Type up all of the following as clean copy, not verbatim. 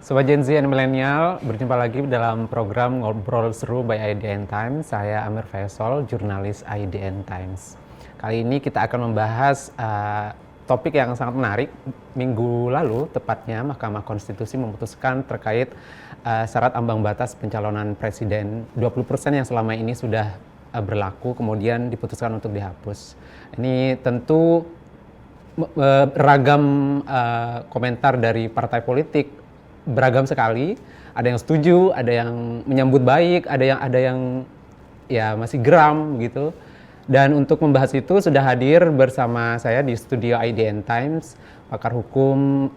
Sobat Gen Z and Millennial, berjumpa lagi dalam program Ngobrol Seru by IDN Times. Saya Amir Faisal, jurnalis IDN Times. Kali ini kita akan membahas topik yang sangat menarik. Minggu lalu, tepatnya Mahkamah Konstitusi memutuskan terkait syarat ambang batas pencalonan presiden 20% yang selama ini sudah berlaku, kemudian diputuskan untuk dihapus. Ini tentu beragam komentar dari partai politik, beragam sekali. Ada yang setuju, ada yang menyambut baik, ada yang ya masih geram gitu. Dan untuk membahas itu sudah hadir bersama saya di studio IDN Times pakar hukum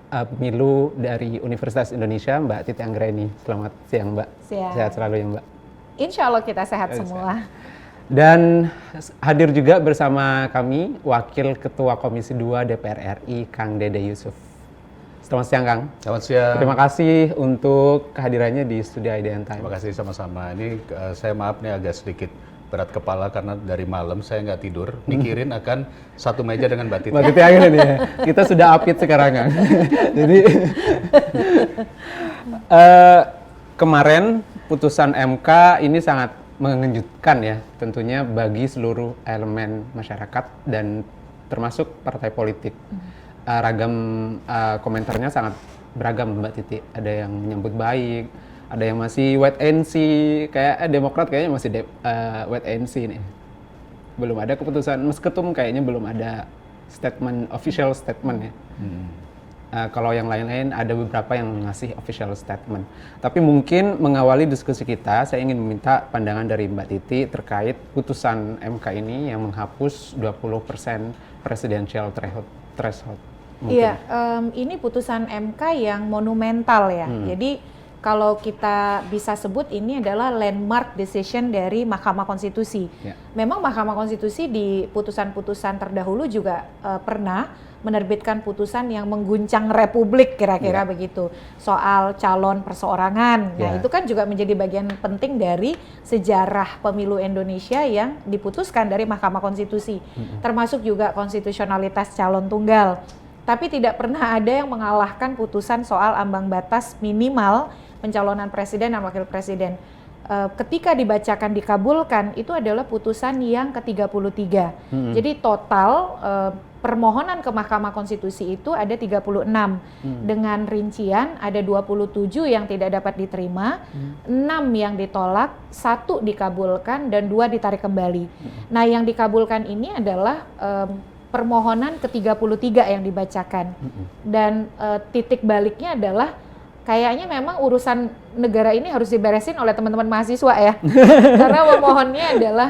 pemilu dari Universitas Indonesia, Mbak Titi Anggraini. Selamat siang, Mbak. Siang. Sehat selalu ya, Mbak. Insya Allah kita sehat semua. Dan hadir juga bersama kami Wakil Ketua Komisi 2 DPR RI, Kang Dede Yusuf. Selamat siang, Kang. Selamat siang. Terima kasih untuk kehadirannya di studio IDN Times. Terima kasih sama-sama. Ini saya maaf nih agak sedikit berat kepala karena dari malam saya nggak tidur, mikirin akan satu meja dengan Mbak Titi. Mbak Titi Anggraini ya. Kita sudah apit sekarang, Kang. Jadi kemarin putusan MK ini sangat mengejutkan ya, tentunya bagi seluruh elemen masyarakat dan termasuk partai politik. Ragam komentarnya sangat beragam, Mbak Titi. Ada yang menyambut baik, ada yang masih wait and see, kayak Demokrat kayaknya masih wait and see nih. Belum ada keputusan, Mesketum kayaknya belum ada statement, official statement ya. Kalau yang lain-lain ada beberapa yang ngasih official statement. Tapi mungkin mengawali diskusi kita, saya ingin meminta pandangan dari Mbak Titi terkait putusan MK ini yang menghapus 20% presidential threshold. Iya, ini putusan MK yang monumental ya. Jadi kalau kita bisa sebut ini adalah landmark decision dari Mahkamah Konstitusi. Ya. Memang Mahkamah Konstitusi di putusan-putusan terdahulu juga pernah menerbitkan putusan yang mengguncang Republik kira-kira begitu. Soal calon perseorangan. Nah, itu kan juga menjadi bagian penting dari sejarah pemilu Indonesia yang diputuskan dari Mahkamah Konstitusi. Termasuk juga konstitusionalitas calon tunggal. Tapi tidak pernah ada yang mengalahkan putusan soal ambang batas minimal pencalonan presiden dan wakil presiden. Ketika dibacakan dikabulkan, itu adalah putusan yang ke-33. Jadi total permohonan ke Mahkamah Konstitusi itu ada 36. Dengan rincian ada 27 yang tidak dapat diterima, 6 yang ditolak, 1 dikabulkan dan 2 ditarik kembali. Nah, yang dikabulkan ini adalah permohonan ke-33 yang dibacakan. Dan titik baliknya adalah kayaknya memang urusan negara ini harus diberesin oleh teman-teman mahasiswa ya. Karena pemohonnya adalah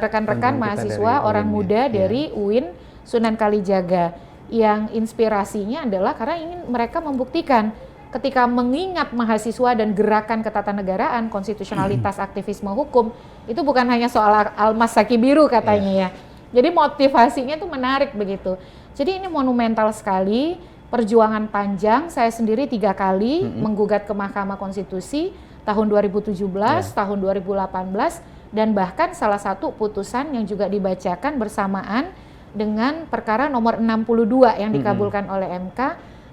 rekan-rekan mahasiswa orang muda dari UIN Sunan Kalijaga. Yang inspirasinya adalah karena ingin mereka membuktikan ketika mengingat mahasiswa dan gerakan ketatanegaraan, konstitusionalitas, aktivisme hukum, itu bukan hanya soal almas saki biru katanya ya. Jadi motivasinya itu menarik begitu. Jadi ini monumental sekali, perjuangan panjang. Saya sendiri 3 kali menggugat ke Mahkamah Konstitusi tahun 2017, tahun 2018, dan bahkan salah satu putusan yang juga dibacakan bersamaan dengan perkara nomor 62 yang dikabulkan oleh MK.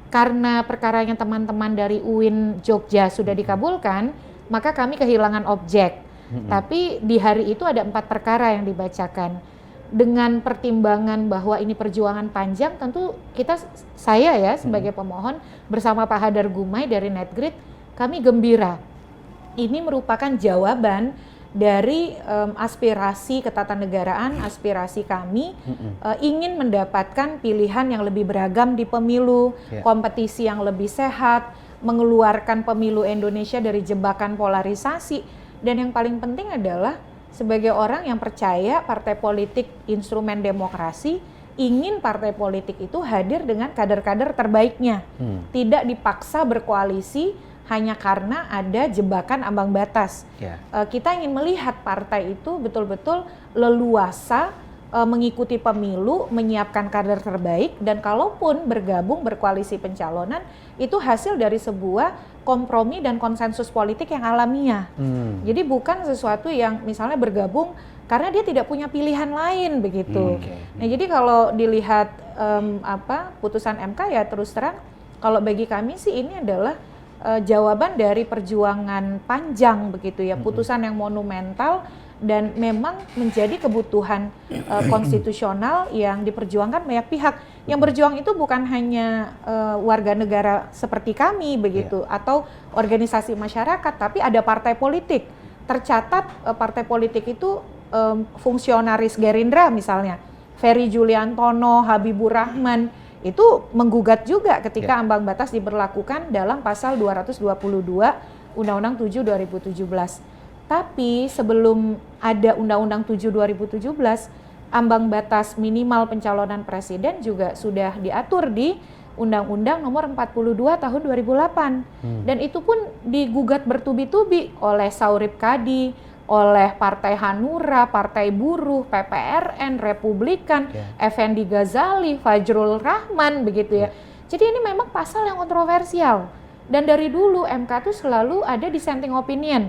Karena perkaranya teman-teman dari UIN Jogja sudah dikabulkan, maka kami kehilangan objek. Tapi di hari itu ada 4 perkara yang dibacakan. Dengan pertimbangan bahwa ini perjuangan panjang, tentu saya ya sebagai pemohon bersama Pak Hadar Gumai dari Netgrid, kami gembira. Ini merupakan jawaban dari aspirasi ketatanegaraan, aspirasi kami ingin mendapatkan pilihan yang lebih beragam di pemilu, kompetisi yang lebih sehat, mengeluarkan pemilu Indonesia dari jebakan polarisasi, dan yang paling penting adalah sebagai orang yang percaya partai politik instrumen demokrasi, ingin partai politik itu hadir dengan kader-kader terbaiknya. Tidak dipaksa berkoalisi hanya karena ada jebakan ambang batas. Kita ingin melihat partai itu betul-betul leluasa mengikuti pemilu, menyiapkan kader terbaik, dan kalaupun bergabung berkoalisi pencalonan, itu hasil dari sebuah kompromi dan konsensus politik yang alamiah. Jadi bukan sesuatu yang misalnya bergabung karena dia tidak punya pilihan lain begitu. Nah, jadi kalau dilihat putusan MK ya terus terang, kalau bagi kami sih ini adalah jawaban dari perjuangan panjang begitu ya, putusan yang monumental dan memang menjadi kebutuhan konstitusional yang diperjuangkan banyak pihak. Yang berjuang itu bukan hanya warga negara seperti kami begitu atau organisasi masyarakat, tapi ada partai politik. Tercatat partai politik itu fungsionaris Gerindra misalnya, Ferry Juliantono, Habibur Rahman, itu menggugat juga ketika ambang batas diberlakukan dalam pasal 222 Undang-Undang 7 2017. Tapi sebelum ada Undang-Undang 7 2017, ambang batas minimal pencalonan presiden juga sudah diatur di Undang-Undang Nomor 42 Tahun 2008. Dan itu pun digugat bertubi-tubi oleh Saurip Kadi, oleh Partai Hanura, Partai Buruh, PPRN, Republikan, Effendi Ghazali, Fajrul Rahman begitu ya. Jadi ini memang pasal yang kontroversial. Dan dari dulu MK itu selalu ada dissenting opinion.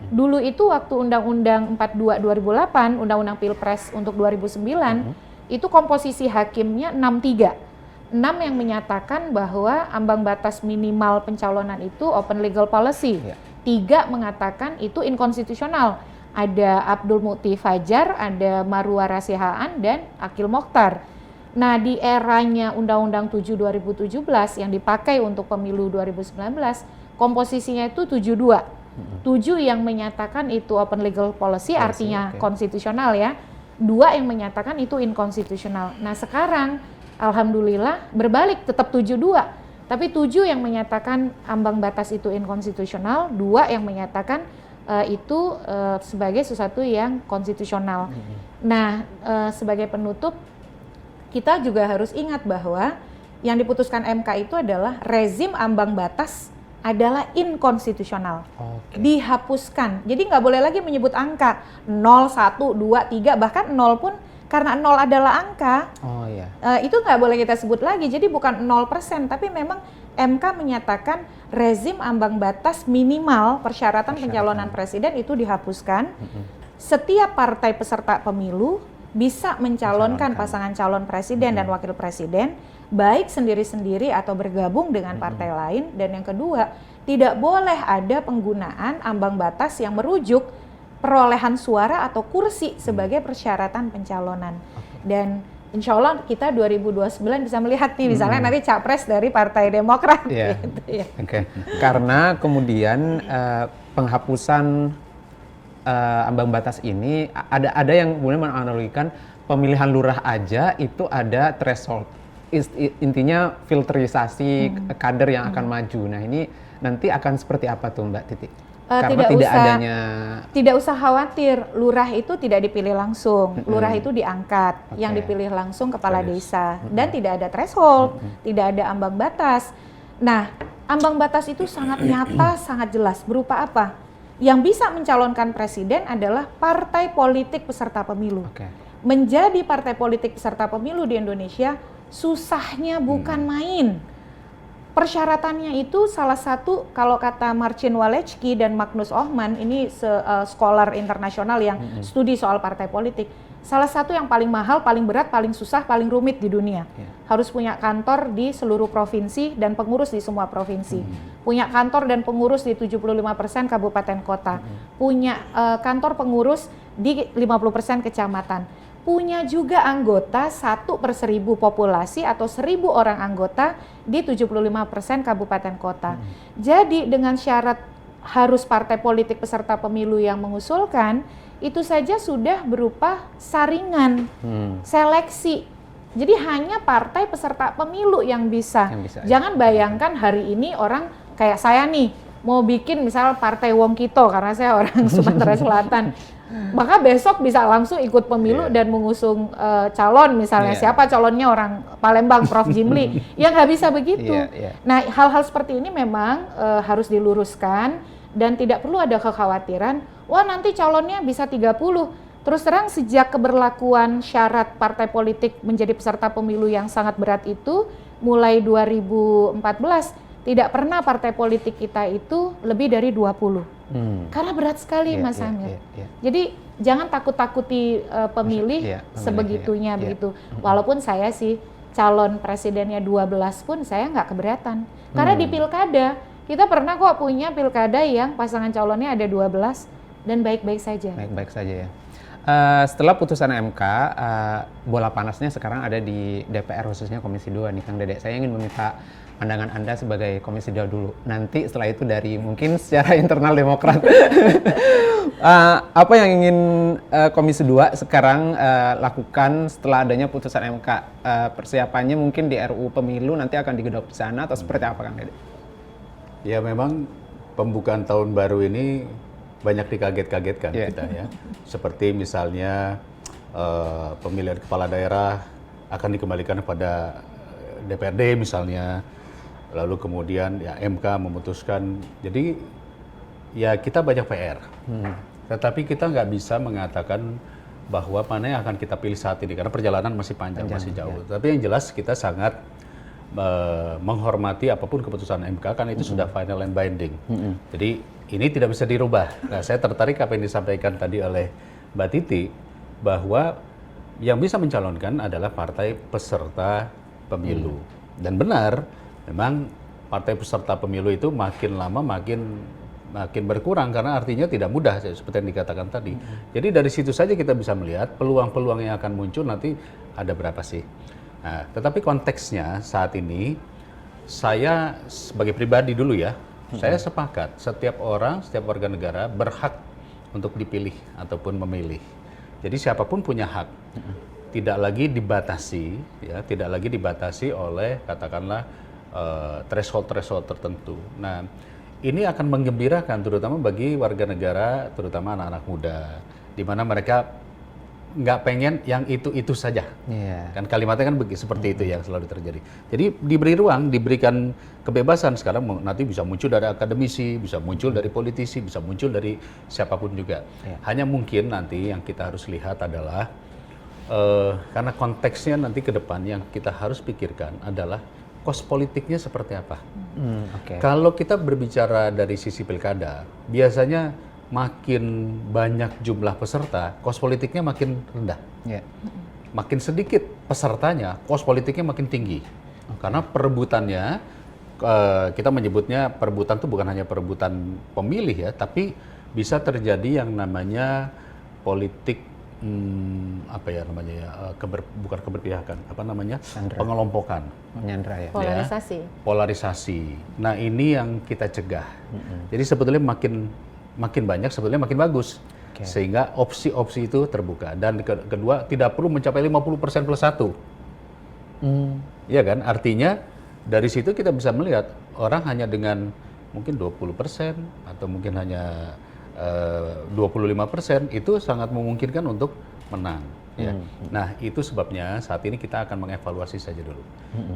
Dulu itu waktu Undang-Undang 42 2008, Undang-Undang Pilpres untuk 2009, itu komposisi hakimnya 6-3. 6 yang menyatakan bahwa ambang batas minimal pencalonan itu open legal policy. 3 mengatakan itu inkonstitusional. Ada Abdul Mukti Fajar, ada Marwah Rasihaan, dan Akil Mokhtar. Nah, di eranya Undang-Undang 7 2017 yang dipakai untuk pemilu 2019, komposisinya itu 7-2. 7 yang menyatakan itu open legal policy, artinya konstitusional ya. 2 yang menyatakan itu inkonstitusional. Nah, sekarang alhamdulillah berbalik, tetap 7-2. Tapi 7 yang menyatakan ambang batas itu inkonstitusional, 2 yang menyatakan itu sebagai sesuatu yang konstitusional. Nah, sebagai penutup, kita juga harus ingat bahwa yang diputuskan MK itu adalah rezim ambang batas adalah inkonstitusional, dihapuskan. Jadi nggak boleh lagi menyebut angka 0, 1, 2, 3, bahkan 0 pun karena 0 adalah angka, itu nggak boleh kita sebut lagi. Jadi bukan 0%, tapi memang MK menyatakan rezim ambang batas minimal persyaratan pencalonan presiden itu dihapuskan. Setiap partai peserta pemilu bisa mencalonkan pasangan calon presiden dan wakil presiden, baik sendiri-sendiri atau bergabung dengan partai lain. Dan yang kedua, tidak boleh ada penggunaan ambang batas yang merujuk perolehan suara atau kursi sebagai persyaratan pencalonan. Dan insya Allah kita 2029 bisa melihat nih, misalnya nanti capres dari Partai Demokrat. Gitu, ya. Karena kemudian penghapusan ambang batas ini ada yang kemudian menganalogikan pemilihan lurah aja itu ada threshold. Intinya filterisasi kader yang akan maju. Nah, ini nanti akan seperti apa tuh Mbak Titi? Karena tidak usah khawatir, lurah itu tidak dipilih langsung, lurah itu diangkat, yang dipilih langsung kepala desa, dan tidak ada threshold, tidak ada ambang batas. Nah, ambang batas itu sangat nyata, sangat jelas. Berupa apa? Yang bisa mencalonkan presiden adalah partai politik peserta pemilu. Menjadi partai politik peserta pemilu di Indonesia susahnya bukan main. Persyaratannya itu salah satu, kalau kata Marcin Waleczki dan Magnus Ohman, ini scholar internasional yang studi soal partai politik, salah satu yang paling mahal, paling berat, paling susah, paling rumit di dunia. Harus punya kantor di seluruh provinsi dan pengurus di semua provinsi. Punya kantor dan pengurus di 75% kabupaten kota. Punya kantor pengurus di 50% kecamatan. Punya juga anggota 1/1000 populasi atau 1000 orang anggota di 75% kabupaten kota. Jadi dengan syarat harus partai politik peserta pemilu yang mengusulkan, itu saja sudah berupa saringan, seleksi. Jadi hanya partai peserta pemilu yang bisa. Jangan bayangkan hari ini orang kayak saya nih, mau bikin misal partai Wong Kito, karena saya orang Sumatera Selatan. Maka besok bisa langsung ikut pemilu dan mengusung calon, misalnya siapa calonnya, orang Palembang, Prof. Jimli. Ya nggak bisa begitu. Nah, hal-hal seperti ini memang harus diluruskan dan tidak perlu ada kekhawatiran, wah nanti calonnya bisa 30. Terus terang, sejak keberlakuan syarat partai politik menjadi peserta pemilu yang sangat berat itu, mulai 2014, tidak pernah partai politik kita itu lebih dari 20. Karena berat sekali, Mas Amir. Jadi jangan takut-takuti pemilih sebegitunya begitu. Walaupun saya sih calon presidennya 12 pun saya nggak keberatan. Karena di pilkada Kita pernah kok punya pilkada yang pasangan calonnya ada 12 dan baik-baik saja. Baik-baik saja ya. Setelah putusan MK, bola panasnya sekarang ada di DPR khususnya Komisi 2 nih Kang Dede. Saya ingin meminta pandangan Anda sebagai Komisi 2 dulu. Nanti setelah itu dari mungkin secara internal Demokrat. Apa yang ingin Komisi 2 sekarang lakukan setelah adanya putusan MK? Persiapannya mungkin di RUU Pemilu nanti akan digodok di sana atau seperti apa Kang Dede? Ya memang pembukaan tahun baru ini banyak dikaget-kagetkan kita ya. Seperti misalnya pemilihan kepala daerah akan dikembalikan kepada DPRD misalnya. Lalu kemudian ya MK memutuskan. Jadi ya kita banyak PR. Tetapi kita nggak bisa mengatakan bahwa mana yang akan kita pilih saat ini karena perjalanan masih panjang masih jauh. Tapi yang jelas kita sangat menghormati apapun keputusan MK kan itu sudah final and binding. Jadi ini tidak bisa dirubah. Nah, saya tertarik apa yang disampaikan tadi oleh Mbak Titi bahwa yang bisa mencalonkan adalah partai peserta pemilu. Dan benar, memang partai peserta pemilu itu makin lama makin berkurang karena artinya tidak mudah seperti yang dikatakan tadi. Jadi dari situ saja kita bisa melihat peluang-peluang yang akan muncul nanti ada berapa sih. Nah, tetapi konteksnya saat ini saya sebagai pribadi dulu ya, saya sepakat setiap orang, setiap warga negara berhak untuk dipilih ataupun memilih. Jadi siapapun punya hak, tidak lagi dibatasi, ya, tidak lagi dibatasi oleh katakanlah threshold tertentu. Nah, ini akan menggembirakan terutama bagi warga negara, terutama anak-anak muda, di mana mereka nggak pengen yang itu saja. Kan kalimatnya kan seperti itu yang selalu terjadi. Jadi diberi ruang, diberikan kebebasan sekarang nanti bisa muncul dari akademisi, bisa muncul dari politisi, bisa muncul dari siapapun juga. Hanya mungkin nanti yang kita harus lihat adalah karena konteksnya nanti ke depan yang kita harus pikirkan adalah kos politiknya seperti apa. Kalau kita berbicara dari sisi pilkada, biasanya makin banyak jumlah peserta, kos politiknya makin rendah. Makin sedikit pesertanya, kos politiknya makin tinggi. Karena perebutannya, kita menyebutnya perebutan itu bukan hanya perebutan pemilih ya, tapi bisa terjadi yang namanya politik, apa ya namanya ya, bukan keberpihakan, apa namanya, pengelompokan. Menyandra ya. Polarisasi. Polarisasi. Nah ini yang kita cegah. Jadi sebetulnya makin banyak sebetulnya makin bagus. Sehingga opsi-opsi itu terbuka. Dan kedua, tidak perlu mencapai 50% plus 1. Iya kan? Artinya dari situ kita bisa melihat orang hanya dengan mungkin 20% atau mungkin hanya 25% itu sangat memungkinkan untuk menang. Ya. Nah itu sebabnya saat ini kita akan mengevaluasi saja dulu.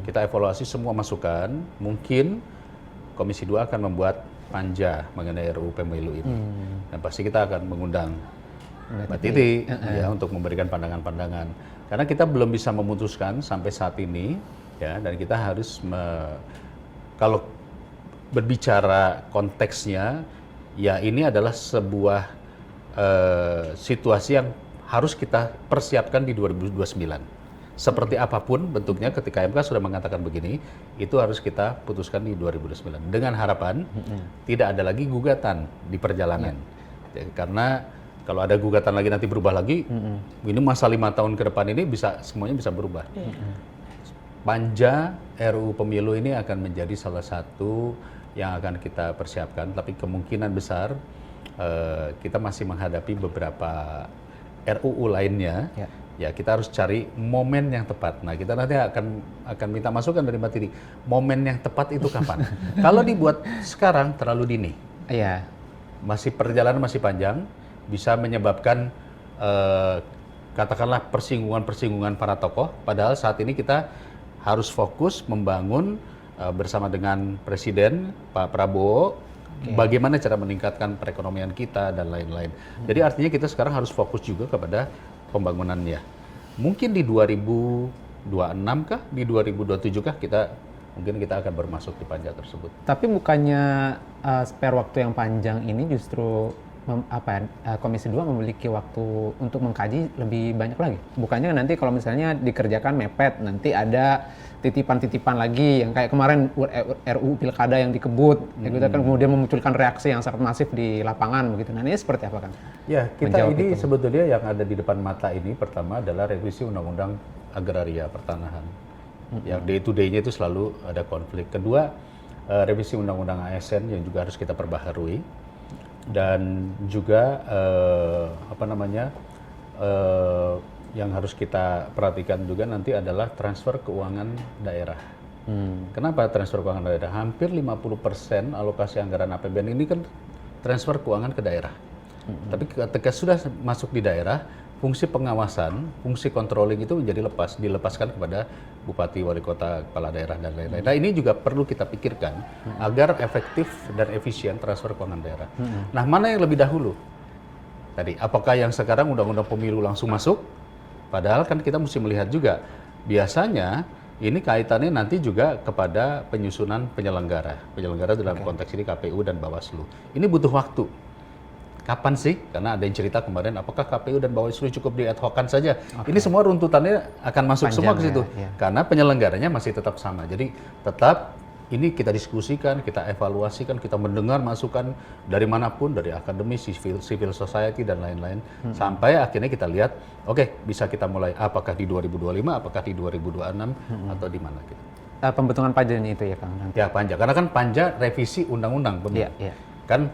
Kita evaluasi semua masukan, mungkin Komisi 2 akan membuat panja mengenai RUU Pemilu ini. Dan pasti kita akan mengundang Mbak Titi ya untuk memberikan pandangan-pandangan. Karena kita belum bisa memutuskan sampai saat ini ya, dan kita harus kalau berbicara konteksnya ya ini adalah sebuah situasi yang harus kita persiapkan di 2029. Seperti apapun bentuknya ketika MK sudah mengatakan begini, itu harus kita putuskan di 2029. Dengan harapan tidak ada lagi gugatan di perjalanan. Karena kalau ada gugatan lagi nanti berubah lagi, ini masa 5 tahun ke depan ini semuanya bisa berubah. Panja RUU Pemilu ini akan menjadi salah satu yang akan kita persiapkan, tapi kemungkinan besar kita masih menghadapi beberapa RUU lainnya. Ya kita harus cari momen yang tepat. Nah kita nanti akan minta masukan dari Mbak Titi. Momen yang tepat itu kapan? Kalau dibuat sekarang terlalu dini. Iya. Perjalanan masih panjang, bisa menyebabkan katakanlah persinggungan para tokoh. Padahal saat ini kita harus fokus membangun bersama dengan Presiden Pak Prabowo. Bagaimana cara meningkatkan perekonomian kita dan lain-lain. Jadi artinya kita sekarang harus fokus juga kepada pembangunannya. Mungkin di 2026 kah, di 2027 kah kita akan bermasuk di panja tersebut. Tapi bukannya spare waktu yang panjang ini justru Komisi 2 memiliki waktu untuk mengkaji lebih banyak lagi. Bukannya nanti kalau misalnya dikerjakan mepet, nanti ada titipan-titipan lagi yang kayak kemarin RUU Pilkada yang dikebut, gitu kan, kemudian memunculkan reaksi yang sangat masif di lapangan begitu. Nah, ini seperti apa, Kang? Ya, kita Menjawab ini itu. sebetulnya yang ada di depan mata ini pertama adalah revisi Undang-Undang Agraria Pertanahan. Yang day to day-nya itu selalu ada konflik. Kedua, revisi Undang-Undang ASN yang juga harus kita perbaharui. Dan juga yang harus kita perhatikan juga nanti adalah transfer keuangan daerah. Kenapa transfer keuangan daerah? Hampir 50% alokasi anggaran APBN ini kan transfer keuangan ke daerah. Tapi ketika sudah masuk di daerah, fungsi pengawasan, fungsi controlling itu menjadi dilepaskan kepada bupati, wali kota, kepala daerah, dan lain-lain. Nah, ini juga perlu kita pikirkan agar efektif dan efisien transfer keuangan daerah. Nah, mana yang lebih dahulu? Tadi, apakah yang sekarang undang-undang pemilu langsung masuk? Padahal kan kita mesti melihat juga, biasanya ini kaitannya nanti juga kepada penyusunan penyelenggara. Penyelenggara dalam konteks ini KPU dan Bawaslu. Ini butuh waktu. Kapan sih? Karena ada yang cerita kemarin, apakah KPU dan Bawaslu cukup di ad hoc-kan saja? Ini semua runtutannya akan masuk Panjang semua ke situ. ya. Karena penyelenggaranya masih tetap sama. Jadi tetap ini kita diskusikan, kita evaluasikan, kita mendengar masukan dari manapun, dari akademisi, civil society, dan lain-lain. Sampai akhirnya kita lihat, oke, bisa kita mulai apakah di 2025, apakah di 2026, atau di mana gitu. Pembentukan panjanya itu ya, Kang? Nanti. Ya, Panja. Karena kan Panja revisi undang-undang. Iya, iya. Kan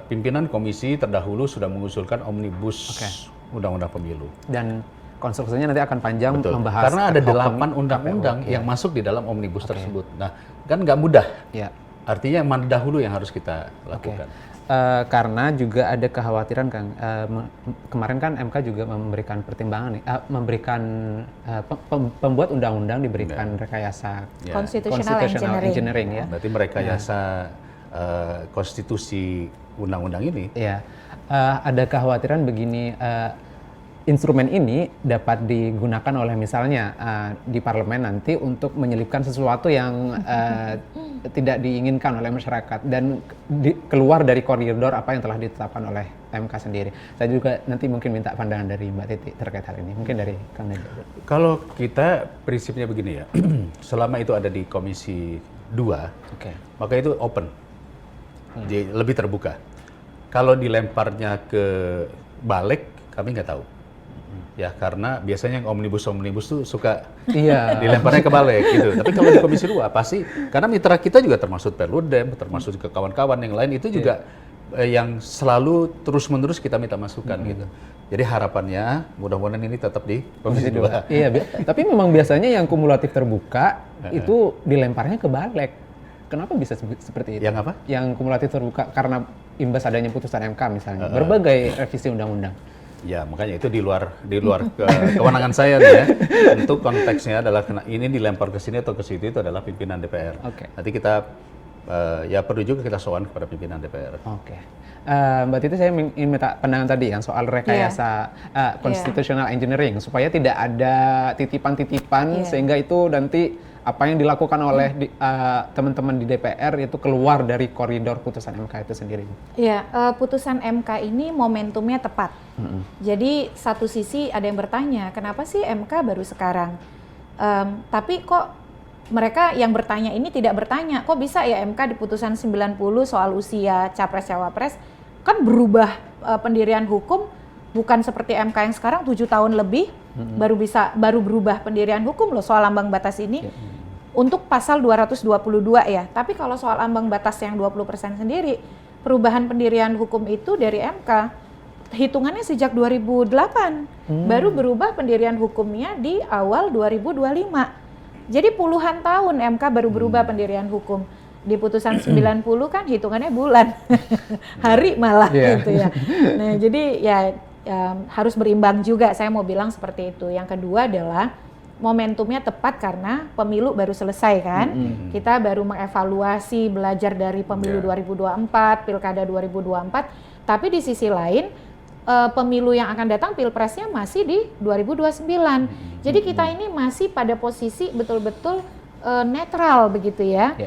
pimpinan komisi terdahulu sudah mengusulkan omnibus undang-undang pemilu. Dan konstruksinya nanti akan panjang. Betul. Membahas Karena ada ad hoc 8 undang-undang KPU, yang masuk di dalam omnibus tersebut. Nah, kan nggak mudah. Ya. Artinya yang mana dahulu yang harus kita lakukan. Karena juga ada kekhawatiran, Kang. Kemarin kan MK juga memberikan pertimbangan nih, pembuat undang-undang diberikan rekayasa Constitutional engineering. ya. Berarti merekayasa konstitusi undang-undang ini. Ya, ada kekhawatiran begini, instrumen ini dapat digunakan oleh misalnya di parlemen nanti untuk menyelipkan sesuatu yang tidak diinginkan oleh masyarakat dan keluar dari koridor apa yang telah ditetapkan oleh MK sendiri. Saya juga nanti mungkin minta pandangan dari Mbak Titi terkait hal ini. Mungkin dari Kang Nadia. Kalau kita prinsipnya begini ya, selama itu ada di Komisi 2, maka itu open. Jadi lebih terbuka. Kalau dilemparnya ke balik, kami nggak tahu. Ya karena biasanya yang omnibus tuh suka dilemparnya ke balik gitu. Tapi kalau di Komisi 2 pasti, karena mitra kita juga termasuk Perludem, termasuk juga kawan-kawan yang lain itu juga yang selalu terus-menerus kita minta masukan gitu. Jadi harapannya mudah-mudahan ini tetap di Komisi 2. Iya, tapi memang biasanya yang kumulatif terbuka itu dilemparnya ke balik. Kenapa bisa seperti itu? Yang apa? Yang kumulatif terbuka karena imbas adanya putusan MK misalnya, berbagai revisi undang-undang. Ya makanya itu di luar kewenangan saya nih ya. Untuk konteksnya adalah ini dilempar ke sini atau ke situ itu adalah pimpinan DPR. Nanti kita ya perlu juga kita sowan kepada pimpinan DPR. Mbak Titi, saya ingin minta pandangan tadi yang soal rekayasa constitutional engineering supaya tidak ada titipan-titipan sehingga itu nanti apa yang dilakukan oleh teman-teman di DPR itu keluar dari koridor putusan MK itu sendiri. Iya, putusan MK ini momentumnya tepat. Jadi satu sisi ada yang bertanya, kenapa sih MK baru sekarang? Tapi kok mereka yang bertanya ini tidak bertanya, kok bisa ya MK di putusan 90 soal usia capres-cawapres kan berubah pendirian hukum, bukan seperti MK yang sekarang 7 tahun lebih baru berubah pendirian hukum loh soal ambang batas ini. Untuk pasal 222 ya, tapi kalau soal ambang batas yang 20% sendiri, perubahan pendirian hukum itu dari MK, hitungannya sejak 2008, baru berubah pendirian hukumnya di awal 2025. Jadi puluhan tahun MK baru berubah pendirian hukum. Di putusan 90 kan hitungannya bulan, hari malah gitu ya. Nah jadi ya harus berimbang juga, saya mau bilang seperti itu. Yang kedua adalah momentumnya tepat karena pemilu baru selesai kan. Kita baru mengevaluasi, belajar dari pemilu 2024, pilkada 2024. Tapi di sisi lain pemilu yang akan datang pilpresnya masih di 2029. Jadi kita ini masih pada posisi betul-betul netral begitu ya.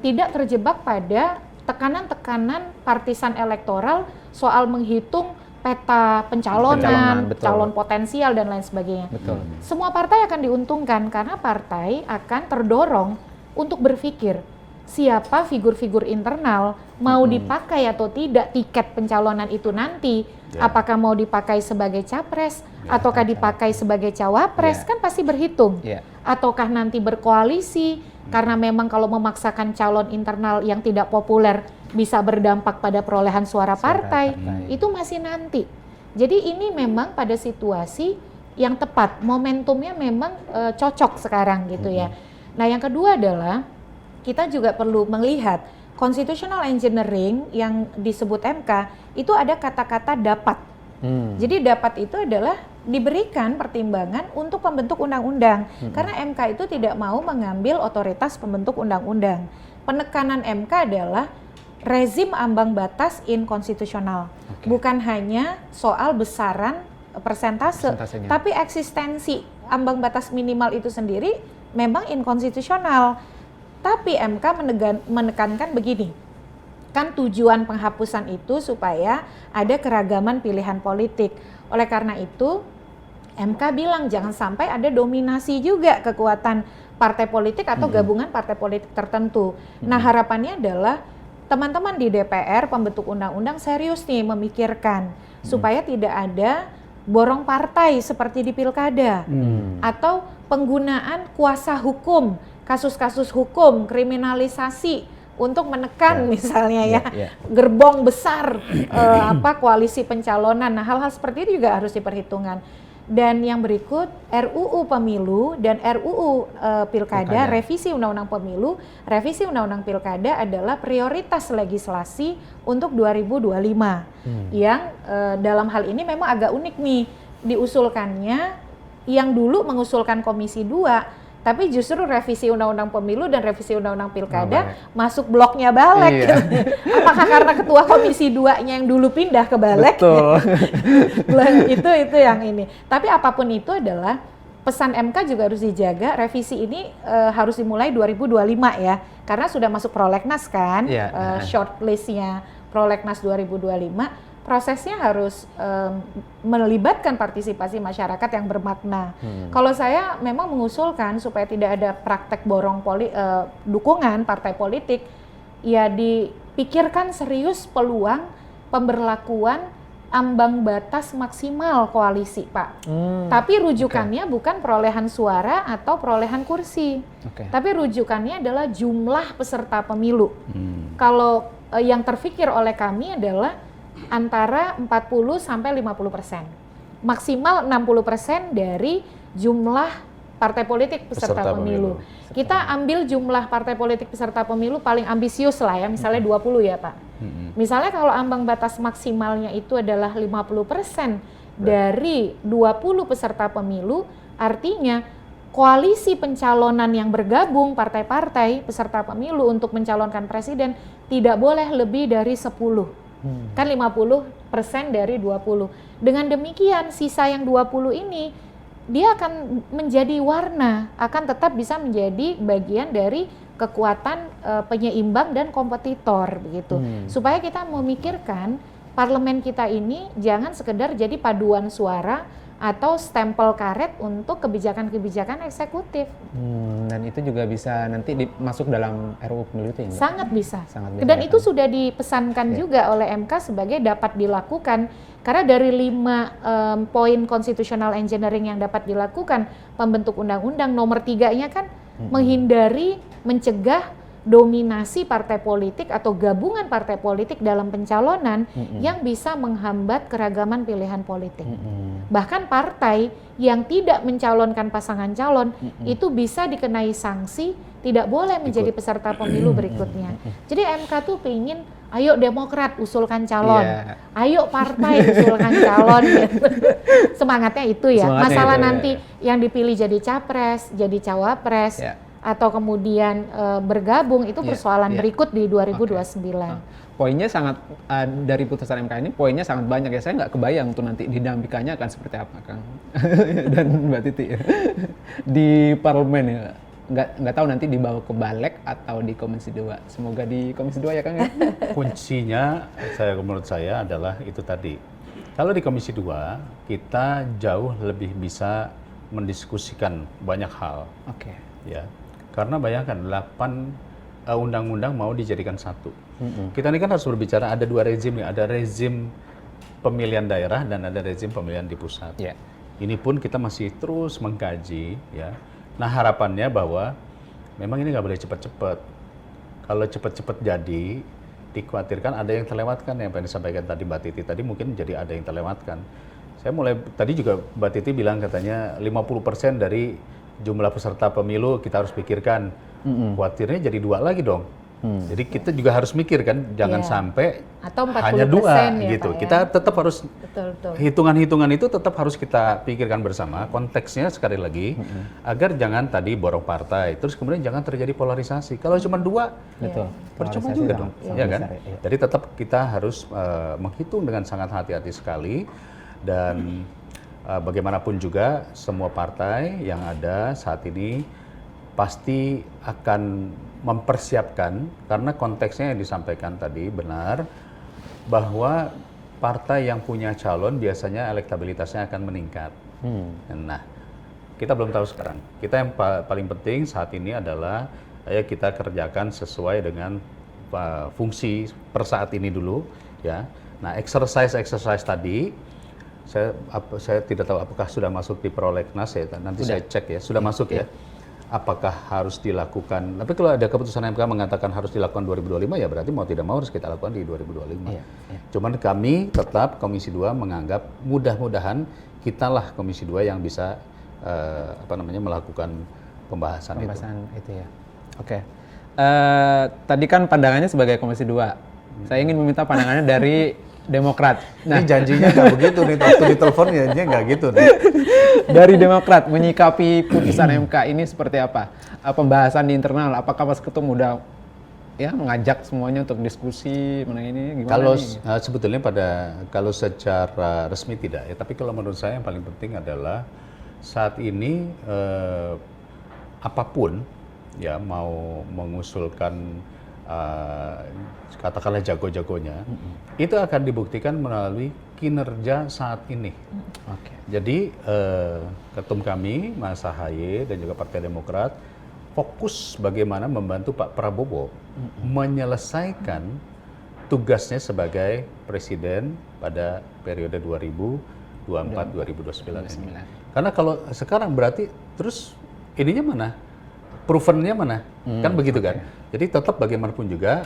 Tidak terjebak pada tekanan-tekanan partisan elektoral soal menghitung peta pencalonan, betul. calon potensial dan lain sebagainya. Betul. Semua partai akan diuntungkan karena partai akan terdorong untuk berpikir siapa figur-figur internal mau dipakai atau tidak tiket pencalonan itu nanti. Apakah mau dipakai sebagai capres ataukah dipakai sebagai cawapres, kan pasti berhitung. Ataukah nanti berkoalisi karena memang kalau memaksakan calon internal yang tidak populer bisa berdampak pada perolehan suara partai, itu masih nanti. Jadi ini memang pada situasi yang tepat, momentumnya memang cocok sekarang gitu ya. Nah yang kedua adalah kita juga perlu melihat constitutional engineering yang disebut MK itu ada kata-kata dapat. Jadi dapat itu adalah diberikan pertimbangan untuk pembentuk undang-undang karena MK itu tidak mau mengambil otoritas pembentuk undang-undang. Penekanan MK adalah rezim ambang batas inkonstitusional, bukan hanya soal besaran persentasenya, tapi eksistensi ambang batas minimal itu sendiri memang inkonstitusional. Tapi MK menekankan begini, kan tujuan penghapusan itu supaya ada keragaman pilihan politik. Oleh karena itu MK bilang jangan sampai ada dominasi juga kekuatan partai politik atau gabungan partai politik tertentu. Nah harapannya adalah teman-teman di DPR pembentuk undang-undang serius nih memikirkan supaya tidak ada borong partai seperti di pilkada atau penggunaan kuasa hukum, kasus-kasus hukum, kriminalisasi untuk menekan misalnya gerbong besar koalisi pencalonan. Nah hal-hal seperti itu juga harus diperhitungkan. Dan yang berikut RUU Pemilu dan RUU Pilkada, revisi Undang-Undang Pemilu, revisi Undang-Undang Pilkada adalah prioritas legislasi untuk 2025. Yang dalam hal ini memang agak unik nih diusulkannya, yang dulu mengusulkan Komisi 2, tapi justru revisi Undang-Undang Pemilu dan revisi Undang-Undang Pilkada masuk bloknya Balik. Apakah karena ketua Komisi 2-nya yang dulu pindah ke Balik? Betul. itu yang ini. Tapi apapun itu adalah pesan MK juga harus dijaga. Revisi ini harus dimulai 2025 ya, karena sudah masuk prolegnas kan, shortlistnya prolegnas 2025. Prosesnya harus melibatkan partisipasi masyarakat yang bermakna. Kalau saya memang mengusulkan supaya tidak ada praktek borong dukungan partai politik, ya dipikirkan serius peluang pemberlakuan ambang batas maksimal koalisi, Pak. Tapi rujukannya bukan perolehan suara atau perolehan kursi, tapi rujukannya adalah jumlah peserta pemilu. Kalau yang terfikir oleh kami adalah antara 40 sampai 50%. Maksimal 60% dari jumlah partai politik peserta pemilu. Kita ambil jumlah partai politik peserta pemilu paling ambisius lah ya, misalnya 20 ya Pak. Misalnya kalau ambang batas maksimalnya itu adalah 50% dari 20 peserta pemilu, artinya koalisi pencalonan yang bergabung partai-partai peserta pemilu untuk mencalonkan presiden tidak boleh lebih dari 10. Kan 50% dari 20. Dengan demikian sisa yang 20 ini dia akan menjadi warna, akan tetap bisa menjadi bagian dari kekuatan penyeimbang dan kompetitor begitu. Supaya kita memikirkan parlemen kita ini jangan sekedar jadi paduan suara atau stempel karet untuk kebijakan-kebijakan eksekutif. Dan itu juga bisa nanti masuk dalam RUU Pemilu itu ya? Sangat bisa. Sangat bisa. Dan itu sudah dipesankan juga oleh MK sebagai dapat dilakukan, karena dari 5 poin constitutional engineering yang dapat dilakukan pembentuk undang-undang, nomor 3-nya kan menghindari, mencegah dominasi partai politik atau gabungan partai politik dalam pencalonan yang bisa menghambat keragaman pilihan politik. Bahkan partai yang tidak mencalonkan pasangan calon itu bisa dikenai sanksi, tidak boleh menjadi peserta pemilu berikutnya. Jadi MK tuh pingin, ayo Demokrat usulkan calon, ayo partai usulkan calon. Semangatnya itu ya. Masalah nanti yang dipilih jadi capres, jadi cawapres, atau kemudian bergabung itu persoalan berikut di 2029. Poinnya sangat dari putusan MK ini poinnya sangat banyak ya. Saya nggak kebayang tuh nanti dinamikanya akan seperti apa, Kang dan Mbak Titi di parlemen ya. nggak tahu nanti dibawa ke Balik atau di Komisi 2. Semoga di Komisi 2 ya Kang ya. Kuncinya menurut saya adalah itu tadi. Kalau di Komisi 2 kita jauh lebih bisa mendiskusikan banyak hal. Oke. Ya. Karena bayangkan 8 undang-undang mau dijadikan satu. Kita ini kan harus berbicara ada 2 rezim nih, ada rezim pemilihan daerah dan ada rezim pemilihan di pusat. Yeah. Ini pun kita masih terus mengkaji ya. Nah harapannya bahwa memang ini nggak boleh cepat-cepat. Kalau cepat-cepat jadi, dikhawatirkan ada yang terlewatkan yang disampaikan tadi Mbak Titi tadi mungkin jadi ada yang terlewatkan. Saya mulai tadi juga Mbak Titi bilang katanya 50% dari jumlah peserta pemilu kita harus pikirkan. Khawatirnya jadi 2 lagi dong. Jadi kita juga harus mikir kan, jangan sampai atau 40% hanya 2 ya, gitu. Pak, ya? Kita tetap harus Betul. hitungan-hitungan itu tetap harus kita pikirkan bersama. Konteksnya sekali lagi agar jangan tadi borong partai, terus kemudian jangan terjadi polarisasi. Kalau cuma 2, Betul. percuma Polarisasi juga sangat- dong, sangat ya kan? besar, ya. Jadi tetap kita harus menghitung dengan sangat hati-hati sekali dan bagaimanapun juga semua partai yang ada saat ini pasti akan mempersiapkan karena konteksnya yang disampaikan tadi benar bahwa partai yang punya calon biasanya elektabilitasnya akan meningkat. Nah, kita belum tahu sekarang. Kita yang paling penting saat ini adalah ayo kita kerjakan sesuai dengan fungsi per saat ini dulu ya. Nah, exercise tadi saya tidak tahu apakah sudah masuk di prolegnas ya. Nanti saya cek ya, sudah masuk ya. Apakah harus dilakukan? Tapi kalau ada keputusan MK mengatakan harus dilakukan 2025 ya berarti mau tidak mau harus kita lakukan di 2025. Cuman kami tetap Komisi 2 menganggap mudah-mudahan kitalah Komisi 2 yang bisa melakukan pembahasan itu. Itu ya. Oke. Tadi kan pandangannya sebagai Komisi 2. Saya ingin meminta pandangannya dari Demokrat. Nah, ini janjinya nggak begitu nih, waktu ditelepon janjinya nggak gitu nih. Dari Demokrat menyikapi putusan MK ini seperti apa? Pembahasan di internal, apakah Mas Ketum udah ya mengajak semuanya untuk diskusi mengenai ini gimana? Kalau nih? sebetulnya kalau secara resmi tidak ya, tapi kalau menurut saya yang paling penting adalah saat ini apapun ya mau mengusulkan katakanlah jago-jagonya, itu akan dibuktikan melalui kinerja saat ini. Jadi ketum kami, Mas Ahaye dan juga Partai Demokrat fokus bagaimana membantu Pak Prabowo menyelesaikan tugasnya sebagai presiden pada periode 2024-2029 ini. Karena kalau sekarang berarti terus ininya mana? Provennya mana? Kan begitu kan? Jadi tetap bagaimanapun juga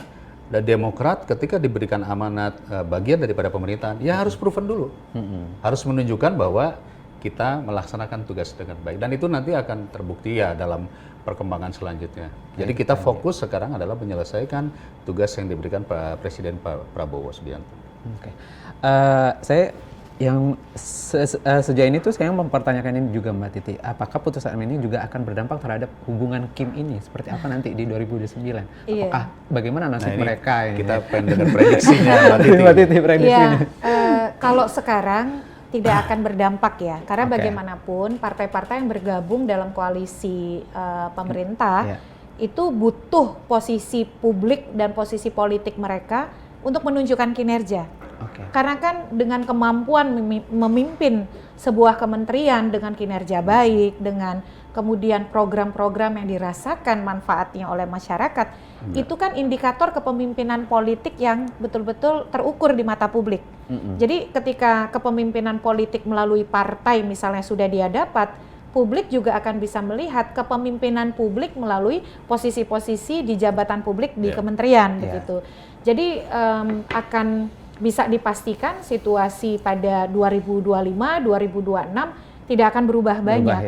Demokrat ketika diberikan amanat bagian daripada pemerintahan, ya harus proven dulu. Harus menunjukkan bahwa kita melaksanakan tugas dengan baik. Dan itu nanti akan terbukti ya dalam perkembangan selanjutnya. Jadi kita fokus sekarang adalah menyelesaikan tugas yang diberikan Pak Presiden Pak Prabowo Subianto. Saya yang sejauh ini tuh saya mempertanyakan ini juga Mbak Titi, apakah putusan ini juga akan berdampak terhadap hubungan Kim ini seperti apa nanti di 2029? Apakah bagaimana nasib mereka ini? Kita pengen dengar prediksinya Mbak Titi prediksinya. Kalau sekarang tidak akan berdampak ya, karena bagaimanapun partai-partai yang bergabung dalam koalisi pemerintah itu butuh posisi publik dan posisi politik mereka untuk menunjukkan kinerja. Karena kan dengan kemampuan memimpin sebuah kementerian dengan kinerja baik, dengan kemudian program-program yang dirasakan manfaatnya oleh masyarakat, itu kan indikator kepemimpinan politik yang betul-betul terukur di mata publik. Jadi ketika kepemimpinan politik melalui partai misalnya sudah dia dapat, publik juga akan bisa melihat kepemimpinan publik melalui posisi-posisi di jabatan publik di kementerian begitu. Jadi akan bisa dipastikan situasi pada 2025, 2026 tidak akan berubah banyak.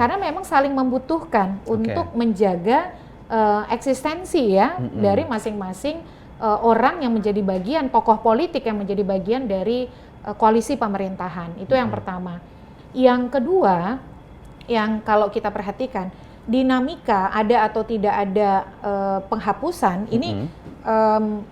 Karena memang saling membutuhkan untuk menjaga eksistensi ya dari masing-masing orang yang menjadi bagian, tokoh politik yang menjadi bagian dari koalisi pemerintahan. Itu yang pertama. Yang kedua, yang kalau kita perhatikan, dinamika ada atau tidak ada penghapusan, ini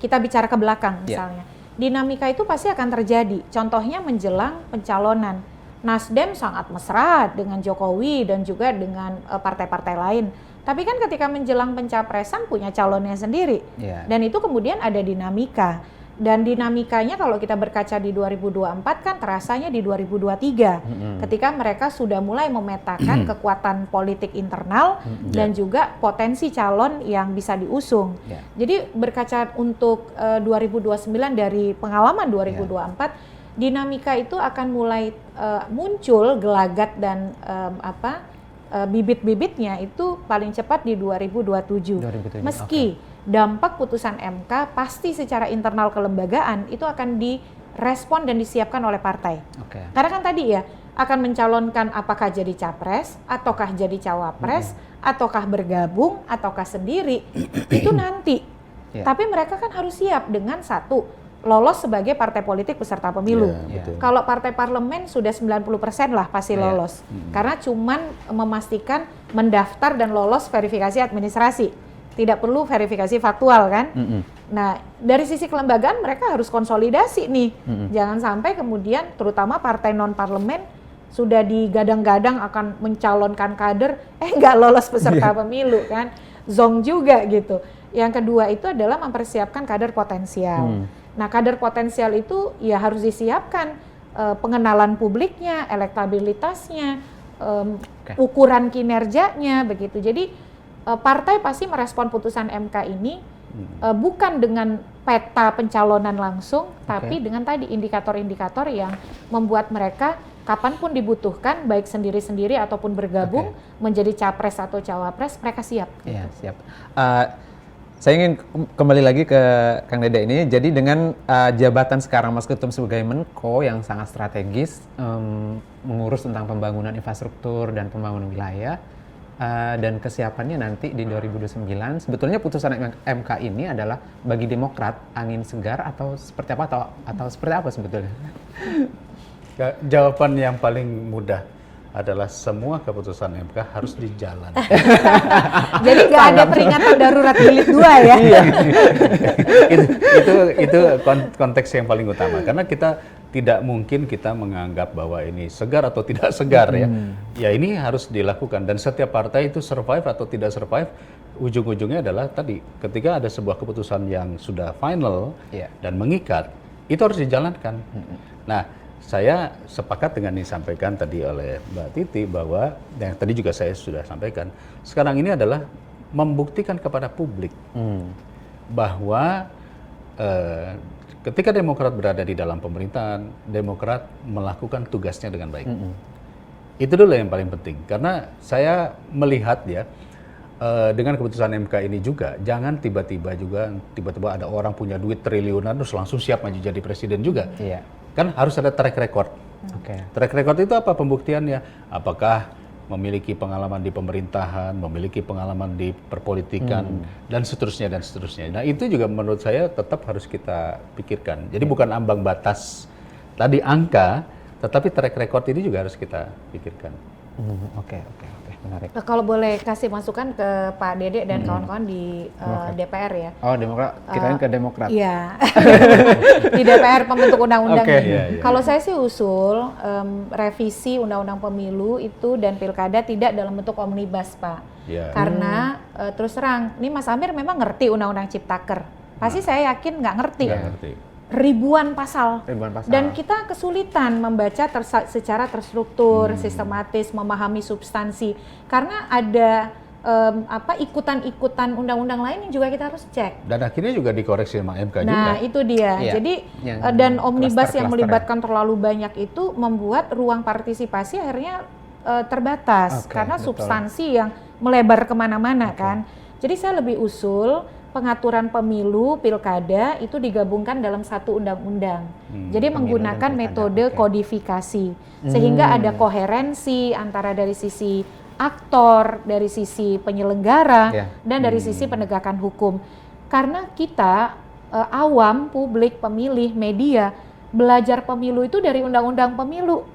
kita bicara ke belakang misalnya. Dinamika itu pasti akan terjadi. Contohnya menjelang pencalonan. Nasdem sangat mesra dengan Jokowi dan juga dengan partai-partai lain. Tapi kan ketika menjelang pencapresan punya calonnya sendiri. Iya. Dan itu kemudian ada dinamika. Dan dinamikanya kalau kita berkaca di 2024 kan terasanya di 2023 ketika mereka sudah mulai memetakan kekuatan politik internal dan juga potensi calon yang bisa diusung. Yeah. Jadi berkaca untuk 2029 dari pengalaman 2024 dinamika itu akan mulai muncul gelagat dan bibit-bibitnya itu paling cepat di 2027. Meski dampak putusan MK pasti secara internal kelembagaan itu akan direspon dan disiapkan oleh partai. Karena kan tadi ya akan mencalonkan apakah jadi capres, ataukah jadi cawapres, ataukah bergabung, ataukah sendiri itu nanti. Tapi mereka kan harus siap dengan satu, lolos sebagai partai politik peserta pemilu. Kalau partai parlemen sudah 90% lah pasti lolos. Karena cuman memastikan mendaftar dan lolos verifikasi administrasi. Tidak perlu verifikasi faktual kan. Nah, dari sisi kelembagaan mereka harus konsolidasi nih. Jangan sampai kemudian terutama partai non-parlemen sudah digadang-gadang akan mencalonkan kader, nggak lolos peserta pemilu kan. Zong juga gitu. Yang kedua itu adalah mempersiapkan kader potensial. Nah, kader potensial itu ya harus disiapkan pengenalan publiknya, elektabilitasnya, ukuran kinerjanya begitu. Jadi partai pasti merespon putusan MK ini bukan dengan peta pencalonan langsung, tapi dengan tadi indikator-indikator yang membuat mereka kapanpun dibutuhkan, baik sendiri-sendiri ataupun bergabung menjadi capres atau cawapres, mereka siap. Iya, siap. Saya ingin kembali lagi ke Kang Dede ini. Jadi dengan jabatan sekarang Mas Ketum sebagai Menko yang sangat strategis, mengurus tentang pembangunan infrastruktur dan pembangunan wilayah, dan kesiapannya nanti di 2029, sebetulnya putusan MK ini adalah bagi Demokrat angin segar atau seperti apa atau seperti apa sebetulnya? Jawaban yang paling mudah adalah semua keputusan MK harus dijalan. Jadi nggak ada peringatan darurat jilid 2 ya? itu konteks yang paling utama karena kita tidak mungkin kita menganggap bahwa ini segar atau tidak segar ya. Ya ini harus dilakukan dan setiap partai itu survive atau tidak survive ujung-ujungnya adalah tadi ketika ada sebuah keputusan yang sudah final dan mengikat itu harus dijalankan. Nah, saya sepakat dengan yang disampaikan tadi oleh Mbak Titi bahwa yang tadi juga saya sudah sampaikan sekarang ini adalah membuktikan kepada publik bahwa ketika Demokrat berada di dalam pemerintahan, Demokrat melakukan tugasnya dengan baik. Itu dulu yang paling penting. Karena saya melihat ya, dengan keputusan MK ini juga, jangan tiba-tiba ada orang punya duit triliunan terus langsung siap maju jadi presiden juga. Kan harus ada track record. Track record itu apa pembuktiannya? Apakah memiliki pengalaman di pemerintahan, memiliki pengalaman di perpolitikan, dan seterusnya dan seterusnya. Nah itu juga menurut saya tetap harus kita pikirkan. Jadi bukan ambang batas tadi angka, tetapi track record ini juga harus kita pikirkan. Oke, menarik. Kalau boleh kasih masukan ke Pak Dede dan kawan-kawan di DPR ya. Oh, Demokrat, kita ke Demokrat. Iya. Di DPR pembentuk undang-undang. Kalau saya sih usul revisi undang-undang pemilu itu dan pilkada tidak dalam bentuk omnibus, Pak. Karena terus terang, ini Mas Amir memang ngerti undang-undang Ciptaker. Pasti saya yakin nggak ngerti. Ribuan pasal. Dan kita kesulitan membaca secara terstruktur, sistematis, memahami substansi karena ada ikutan-ikutan undang-undang lain yang juga kita harus cek. Dan akhirnya juga dikoreksi sama MK juga. Nah, itu dia. Jadi dan omnibus yang melibatkan terlalu banyak itu membuat ruang partisipasi akhirnya terbatas karena substansi yang melebar kemana-mana kan. Jadi saya lebih usul pengaturan pemilu, pilkada itu digabungkan dalam satu undang-undang. Jadi menggunakan metode kodifikasi sehingga ada koherensi antara dari sisi aktor, dari sisi penyelenggara dan dari sisi penegakan hukum. Karena kita awam, publik, pemilih, media belajar pemilu itu dari undang-undang pemilu.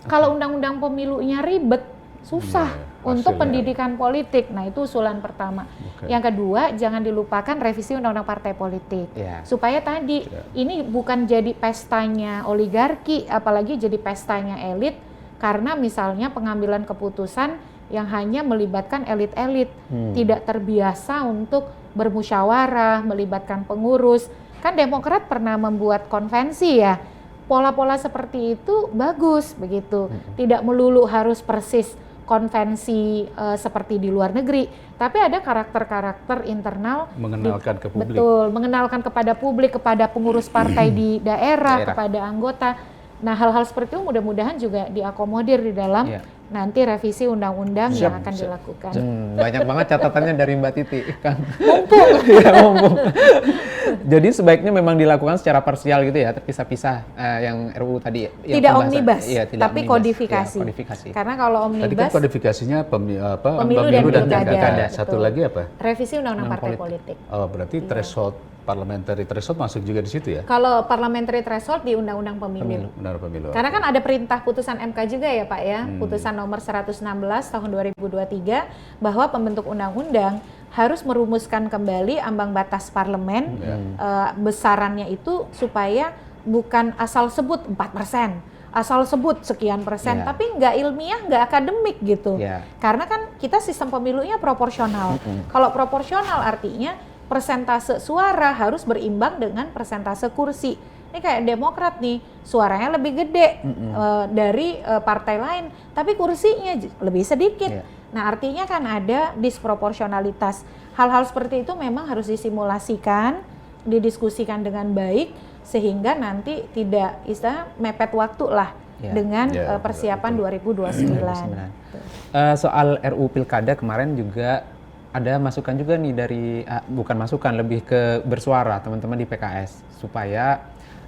Kalau undang-undang pemilunya ribet, susah untuk pendidikan politik. Nah, itu usulan pertama. Yang kedua, jangan dilupakan revisi undang-undang partai politik. Supaya tadi ini bukan jadi pestanya oligarki, apalagi jadi pestanya elit karena misalnya pengambilan keputusan yang hanya melibatkan elit-elit, tidak terbiasa untuk bermusyawarah, melibatkan pengurus. Kan Demokrat pernah membuat konvensi ya, pola-pola seperti itu bagus begitu, tidak melulu harus persis konvensi seperti di luar negeri, tapi ada karakter-karakter internal mengenalkan ke publik. Betul, mengenalkan kepada publik, kepada pengurus partai di daerah, kepada anggota. Nah, hal-hal seperti itu mudah-mudahan juga diakomodir di dalam nanti revisi undang-undang yang akan dilakukan. Banyak banget catatannya dari Mbak Titi kan. Mumpung. Ya, mumpung. Jadi sebaiknya memang dilakukan secara parsial gitu ya, terpisah-pisah yang RUU tadi. Yang Tidak omnibus, tidak tapi omnibus. kodifikasi. Ya, kodifikasi. Karena kalau Tadi kan omnibus, kodifikasinya Pemilu pemilu dan dan pilkada. pilkada. Satu Betul. lagi apa? revisi undang-undang partai politik. Oh, berarti threshold parliamentary threshold masuk juga di situ ya? Kalau parliamentary threshold di undang-undang pemilu. Benar pemilu. Karena kan ada perintah putusan MK juga ya Pak ya, putusan nomor 116 tahun 2023 bahwa pembentuk undang-undang harus merumuskan kembali ambang batas parlemen besarannya itu supaya bukan asal sebut 4%, asal sebut sekian persen, tapi nggak ilmiah, nggak akademik gitu. Karena kan kita sistem pemilunya proporsional. Kalau proporsional artinya persentase suara harus berimbang dengan persentase kursi. Ini kayak Demokrat nih, suaranya lebih gede dari partai lain, tapi kursinya lebih sedikit. Nah, artinya kan ada disproporsionalitas. Hal-hal seperti itu memang harus disimulasikan, didiskusikan dengan baik, sehingga nanti tidak mepet waktu lah dengan persiapan 2029. Soal RUU Pilkada kemarin juga ada masukan juga nih dari, bukan masukan, lebih ke bersuara teman-teman di PKS, supaya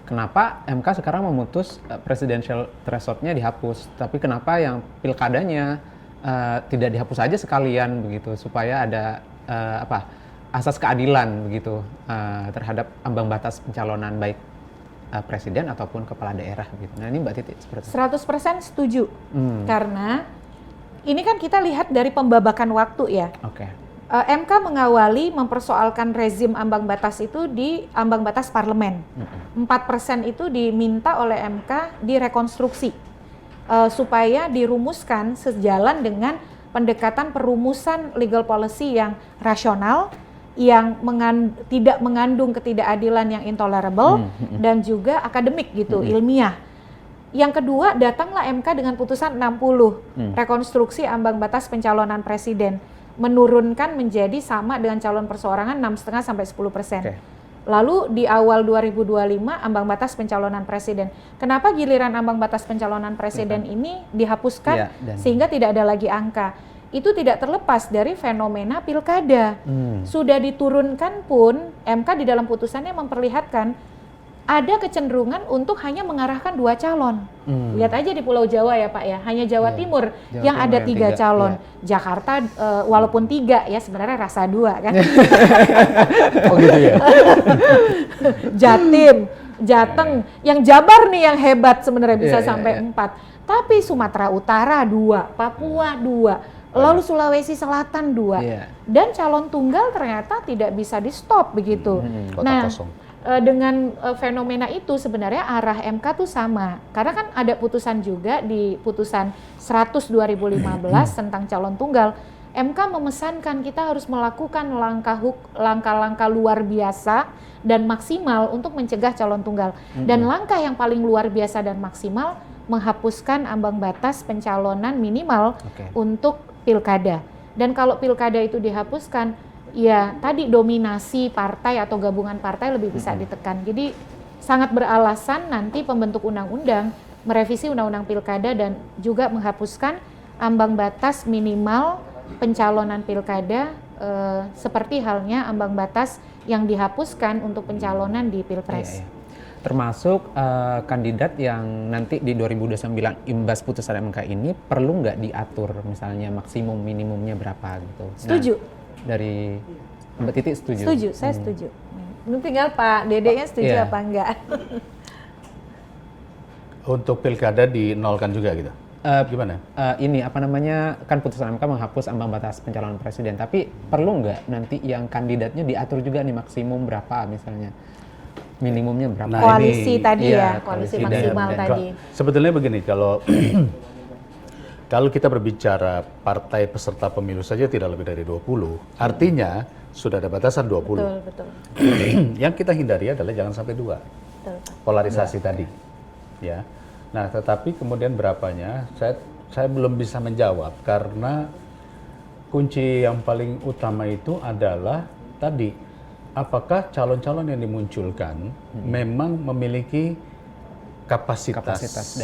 kenapa MK sekarang memutus presidential threshold-nya dihapus, tapi kenapa yang pilkadanya tidak dihapus aja sekalian begitu, supaya ada asas keadilan begitu terhadap ambang batas pencalonan baik presiden ataupun kepala daerah gitu. Nah ini Mbak Titi seperti 100% setuju, karena ini kan kita lihat dari pembabakan waktu ya. MK mengawali mempersoalkan rezim ambang batas itu di ambang batas parlemen. 4% itu diminta oleh MK direkonstruksi supaya dirumuskan sejalan dengan pendekatan perumusan legal policy yang rasional, yang tidak mengandung ketidakadilan yang intolerable dan juga akademik gitu, ilmiah. Yang kedua, datanglah MK dengan putusan 60 rekonstruksi ambang batas pencalonan presiden, menurunkan menjadi sama dengan calon perseorangan 6,5 sampai 10%. Lalu di awal 2025 ambang batas pencalonan presiden. Kenapa giliran ambang batas pencalonan presiden ini dihapuskan sehingga tidak ada lagi angka? Itu tidak terlepas dari fenomena pilkada. Sudah diturunkan pun MK di dalam putusannya memperlihatkan ada kecenderungan untuk hanya mengarahkan 2 calon. Lihat aja di Pulau Jawa ya Pak ya, hanya Jawa Timur yang ada 3 calon. Jakarta walaupun 3 ya sebenarnya rasa 2 kan. Oh gitu ya. Jatim, Jateng, yang Jabar nih yang hebat sebenarnya bisa sampai 4. Tapi Sumatera Utara 2, Papua 2. Lalu Sulawesi Selatan 2. Dan calon tunggal ternyata tidak bisa di stop begitu. Kota kosong. Dengan fenomena itu sebenarnya arah MK tuh sama, karena kan ada putusan juga di putusan 100 2015 tentang calon tunggal. MK memesankan kita harus melakukan langkah-langkah luar biasa dan maksimal untuk mencegah calon tunggal. Dan langkah yang paling luar biasa dan maksimal menghapuskan ambang batas pencalonan minimal untuk pilkada. Dan kalau pilkada itu dihapuskan, ya tadi dominasi partai atau gabungan partai lebih bisa ditekan. Jadi sangat beralasan nanti pembentuk undang-undang merevisi undang-undang pilkada dan juga menghapuskan ambang batas minimal pencalonan pilkada seperti halnya ambang batas yang dihapuskan untuk pencalonan di pilpres. Termasuk kandidat yang nanti di 2029 imbas putusan MK ini perlu nggak diatur misalnya maksimum minimumnya berapa gitu? Setuju. Dari Mbak Titi setuju? Setuju, saya setuju. Tinggal Pak Dedenya setuju apa enggak? Untuk pilkada dinolkan juga gitu? Gimana? Ini apa namanya, kan putusan MK menghapus ambang batas pencalonan presiden, tapi perlu nggak nanti yang kandidatnya diatur juga nih maksimum berapa misalnya? Minimumnya berapa? Nah, koalisi ini, tadi koalisi maksimal tadi. Sebetulnya begini, kalau Kalau kita berbicara partai peserta pemilu saja tidak lebih dari 20, artinya sudah ada batasan 20. Betul. Yang kita hindari adalah jangan sampai 2. Betul, Pak. Polarisasi tadi. Ya. Nah, tetapi kemudian berapanya saya belum bisa menjawab karena kunci yang paling utama itu adalah tadi apakah calon-calon yang dimunculkan memang memiliki kapasitas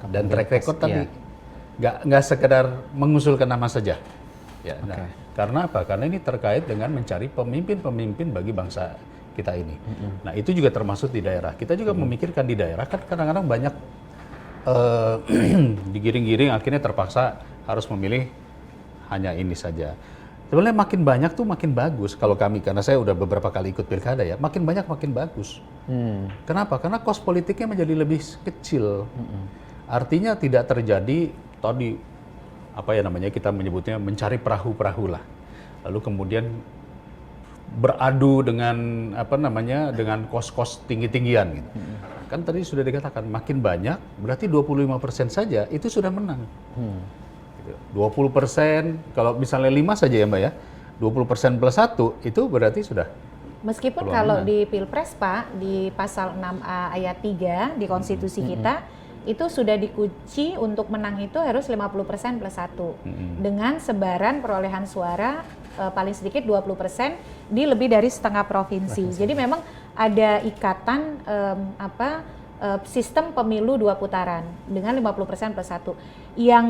dan track record tadi. Nggak sekedar mengusulkan nama saja. Ya, nah, karena apa? Karena ini terkait dengan mencari pemimpin-pemimpin bagi bangsa kita ini. Nah, itu juga termasuk di daerah. Kita juga memikirkan di daerah kan kadang-kadang banyak digiring-giring akhirnya terpaksa harus memilih hanya ini saja. Sebenarnya makin banyak tuh makin bagus kalau kami, karena saya udah beberapa kali ikut pilkada ya, makin banyak makin bagus. Kenapa? Karena kos politiknya menjadi lebih kecil. Artinya tidak terjadi tadi apa ya namanya kita menyebutnya mencari perahu-perahu lah. Lalu kemudian beradu dengan apa namanya dengan kos-kos tinggi-tinggian gitu. Kan tadi sudah dikatakan makin banyak berarti 25% saja itu sudah menang. 20% kalau misalnya 5 saja ya Mbak ya. 20% plus 1 itu berarti sudah. Meskipun kalau di Pilpres Pak di pasal 6A ayat 3 di konstitusi kita itu sudah dikunci untuk menang itu harus 50% plus 1 dengan sebaran perolehan suara paling sedikit 20% di lebih dari setengah provinsi. Jadi memang ada ikatan sistem pemilu 2 putaran dengan 50% plus 1. Yang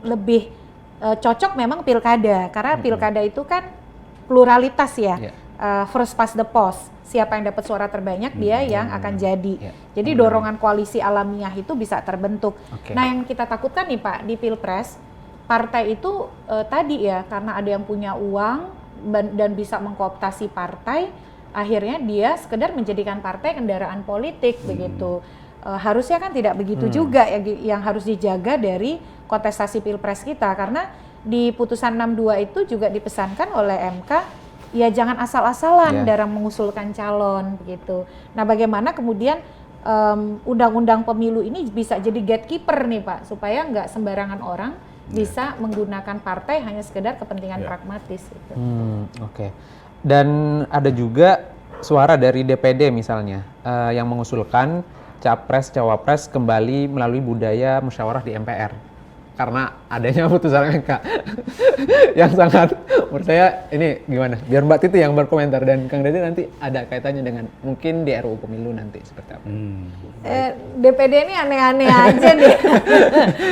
lebih cocok memang pilkada karena pilkada itu kan pluralitas ya. First past the post. Siapa yang dapat suara terbanyak dia yang akan jadi. Jadi dorongan koalisi alamiah itu bisa terbentuk. Nah, yang kita takutkan nih Pak di Pilpres, partai itu tadi ya karena ada yang punya uang dan bisa mengkooptasi partai, akhirnya dia sekedar menjadikan partai kendaraan politik begitu. Harusnya kan tidak begitu juga yang harus dijaga dari kontestasi Pilpres kita karena di putusan 62 itu juga dipesankan oleh MK ya jangan asal-asalan dalam mengusulkan calon begitu. Nah, bagaimana kemudian undang-undang pemilu ini bisa jadi gatekeeper nih Pak supaya nggak sembarangan orang bisa menggunakan partai hanya sekedar kepentingan pragmatis. Gitu. Dan ada juga suara dari DPD misalnya yang mengusulkan capres cawapres kembali melalui budaya musyawarah di MPR. Karena adanya putusan MK yang sangat menurut saya ini gimana? Biar Mbak Titi yang berkomentar dan Kang Dede nanti ada kaitannya dengan mungkin di RUU Pemilu nanti seperti apa? DPD ini aneh-aneh aja deh.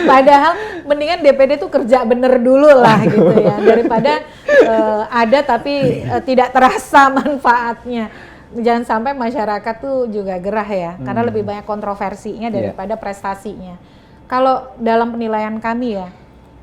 Padahal mendingan DPD tuh kerja bener dulu lah gitu ya daripada ada tapi tidak terasa manfaatnya. Jangan sampai masyarakat tuh juga gerah ya karena lebih banyak kontroversinya daripada prestasinya. Kalau dalam penilaian kami ya,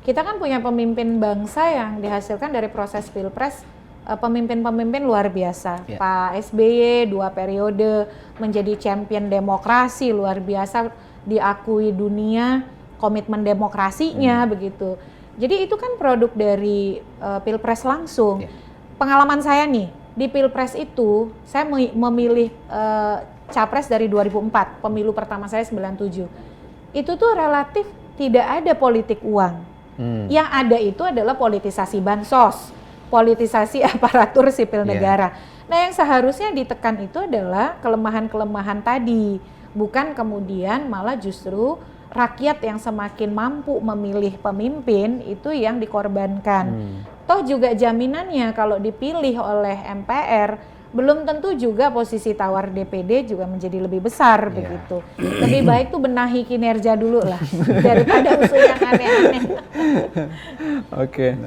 kita kan punya pemimpin bangsa yang dihasilkan dari proses Pilpres, pemimpin-pemimpin luar biasa. Pak SBY 2 periode menjadi champion demokrasi luar biasa, diakui dunia, komitmen demokrasinya begitu. Jadi itu kan produk dari Pilpres langsung. Pengalaman saya nih, di Pilpres itu saya memilih capres dari 2004, pemilu pertama saya 97. Itu tuh relatif tidak ada politik uang. Yang ada itu adalah politisasi bansos, politisasi aparatur sipil negara. Nah, yang seharusnya ditekan itu adalah kelemahan-kelemahan tadi, bukan kemudian malah justru rakyat yang semakin mampu memilih pemimpin itu yang dikorbankan. Toh juga jaminannya kalau dipilih oleh MPR belum tentu juga posisi tawar DPD juga menjadi lebih besar begitu. Lebih baik tuh benahi kinerja dulu lah daripada usul yang aneh-aneh.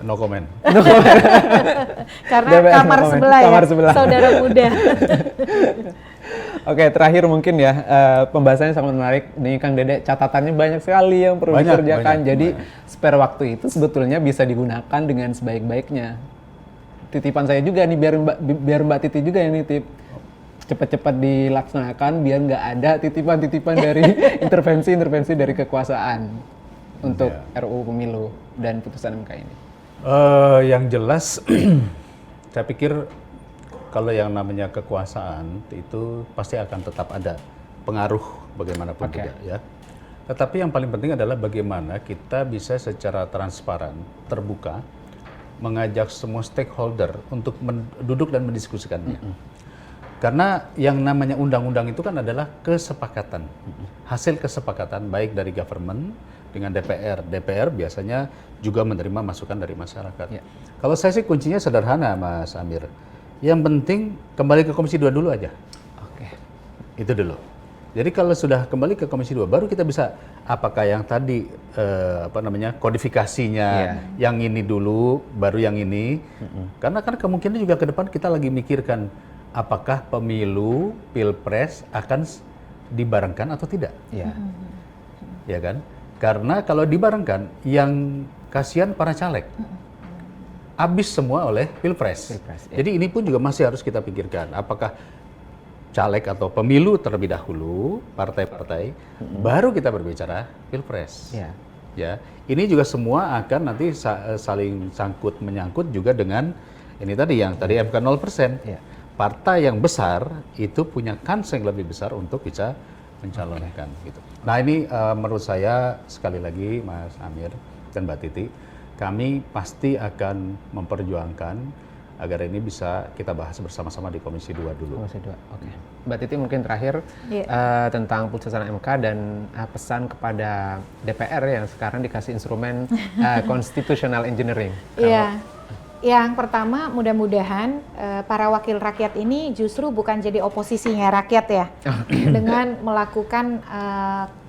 No comment. Karena kamar sebelah ya, saudara muda. Terakhir mungkin ya pembahasannya sangat menarik. Nih Kang Dede catatannya banyak sekali yang perlu dikerjakan. Jadi spare waktu itu sebetulnya bisa digunakan dengan sebaik-baiknya. Titipan saya juga nih biar Mbak Titi juga yang nitip cepat-cepat dilaksanakan biar nggak ada titipan-titipan dari intervensi dari kekuasaan untuk RUU Pemilu dan putusan MK ini. Yang jelas saya pikir kalau yang namanya kekuasaan itu pasti akan tetap ada pengaruh bagaimanapun juga ya. Tetapi yang paling penting adalah bagaimana kita bisa secara transparan, terbuka, mengajak semua stakeholder untuk duduk dan mendiskusikannya. Karena yang namanya undang-undang itu kan adalah kesepakatan, hasil kesepakatan baik dari government dengan DPR. DPR biasanya juga menerima masukan dari masyarakat. Kalau saya sih kuncinya sederhana, Mas Amir. Yang penting kembali ke Komisi 2 dulu aja. Oke. Itu dulu. Jadi kalau sudah kembali ke Komisi 2, baru kita bisa apakah yang tadi kodifikasinya yang ini dulu, baru yang ini. Karena kan kemungkinan juga ke depan kita lagi mikirkan apakah pemilu, pilpres akan dibarengkan atau tidak. Ya kan? Karena kalau dibarengkan, yang kasihan para caleg. Habis semua oleh pilpres. Jadi ini pun juga masih harus kita pikirkan. Apakah caleg atau pemilu terlebih dahulu, partai-partai, baru kita berbicara pilpres. Ya, ini juga semua akan nanti saling sangkut menyangkut juga dengan ini tadi yang tadi MK 0%. Partai yang besar itu punya kans yang lebih besar untuk bisa mencalonkan gitu. Nah ini menurut saya sekali lagi Mas Amir dan Mbak Titi, kami pasti akan memperjuangkan agar ini bisa kita bahas bersama-sama di Komisi 2 dulu. Komisi 2, oke. Mbak Titi mungkin terakhir tentang putusan MK dan pesan kepada DPR yang sekarang dikasih instrumen constitutional engineering. Iya. Yang pertama, mudah-mudahan para wakil rakyat ini justru bukan jadi oposisinya rakyat ya, dengan melakukan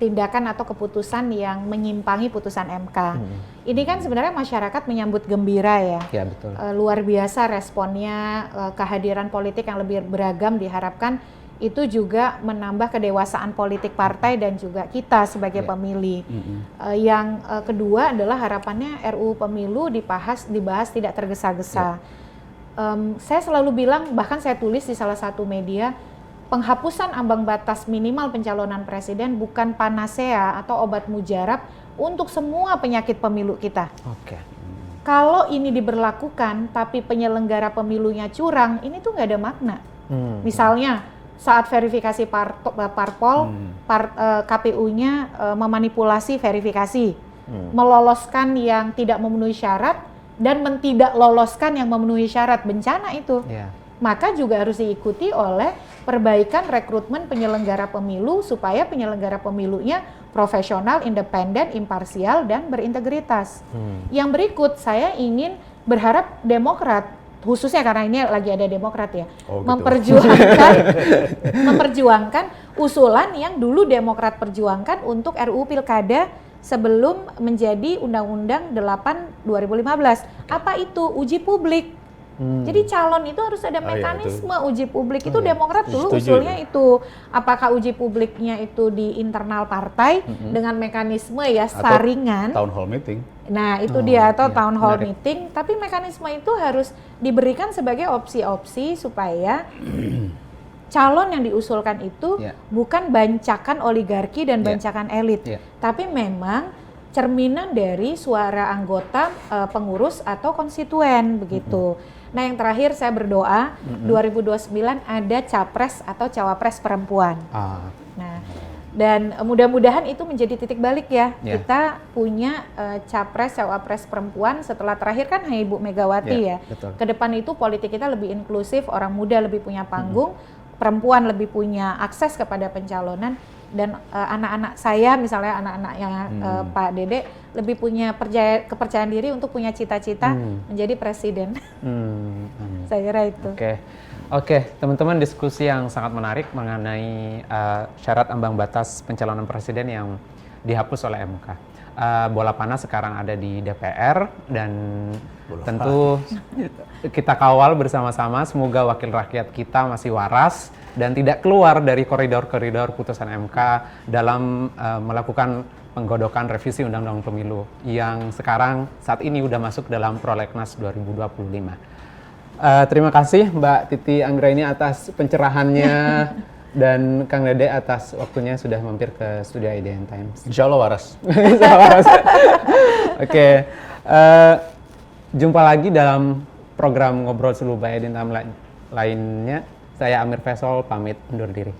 tindakan atau keputusan yang menyimpangi putusan MK. Ini kan sebenarnya masyarakat menyambut gembira ya. Ya betul. Luar biasa responnya, kehadiran politik yang lebih beragam diharapkan itu juga menambah kedewasaan politik partai dan juga kita sebagai pemilih. Yang kedua adalah harapannya RUU Pemilu dibahas tidak tergesa-gesa. Saya selalu bilang, bahkan saya tulis di salah satu media, penghapusan ambang batas minimal pencalonan presiden bukan panasea atau obat mujarab untuk semua penyakit pemilu kita. Kalau ini diberlakukan tapi penyelenggara pemilunya curang, ini tuh nggak ada makna. Misalnya saat verifikasi parpol, KPU-nya memanipulasi verifikasi, meloloskan yang tidak memenuhi syarat dan tidak loloskan yang memenuhi syarat, bencana itu. Maka juga harus diikuti oleh perbaikan rekrutmen penyelenggara pemilu supaya penyelenggara pemilunya profesional, independen, imparsial, dan berintegritas. Yang berikut saya ingin berharap Demokrat, khususnya karena ini lagi ada Demokrat ya, memperjuangkan usulan yang dulu Demokrat perjuangkan untuk RUU Pilkada sebelum menjadi Undang-Undang 8 2015. Apa itu? Uji publik. Jadi calon itu harus ada mekanisme uji publik. Itu Demokrat dulu usulnya itu. Apakah uji publiknya itu di internal partai dengan mekanisme ya saringan, atau town hall meeting. Nah itu dia, atau town hall meeting, tapi mekanisme itu harus diberikan sebagai opsi-opsi supaya calon yang diusulkan itu bukan bancakan oligarki dan bancakan elit, tapi memang cerminan dari suara anggota pengurus atau konstituen begitu. Nah yang terakhir saya berdoa 2029 ada capres atau cawapres perempuan. Nah dan mudah-mudahan itu menjadi titik balik ya. Kita punya capres cawapres perempuan setelah terakhir kan hanya Ibu Megawati ya. Kedepan itu politik kita lebih inklusif, orang muda lebih punya panggung, perempuan lebih punya akses kepada pencalonan. Dan anak-anak saya misalnya anak-anaknya Pak Dede lebih punya kepercayaan diri untuk punya cita-cita menjadi presiden. Saya kira itu. Oke, teman-teman, diskusi yang sangat menarik mengenai syarat ambang batas pencalonan presiden yang dihapus oleh MK. Bola panas sekarang ada di DPR dan tentu kita kawal bersama-sama. Semoga wakil rakyat kita masih waras dan tidak keluar dari koridor-koridor putusan MK dalam melakukan penggodokan revisi Undang-Undang Pemilu yang sekarang saat ini sudah masuk dalam Prolegnas 2025. Terima kasih Mbak Titi Anggraini atas pencerahannya dan Kang Dede atas waktunya sudah mampir ke studio IDN Times. Insya Allah waras. Insya Allah waras. Oke, jumpa lagi dalam program Ngobrol Seru by IDN Times lainnya. Saya Amir Faisal pamit undur diri.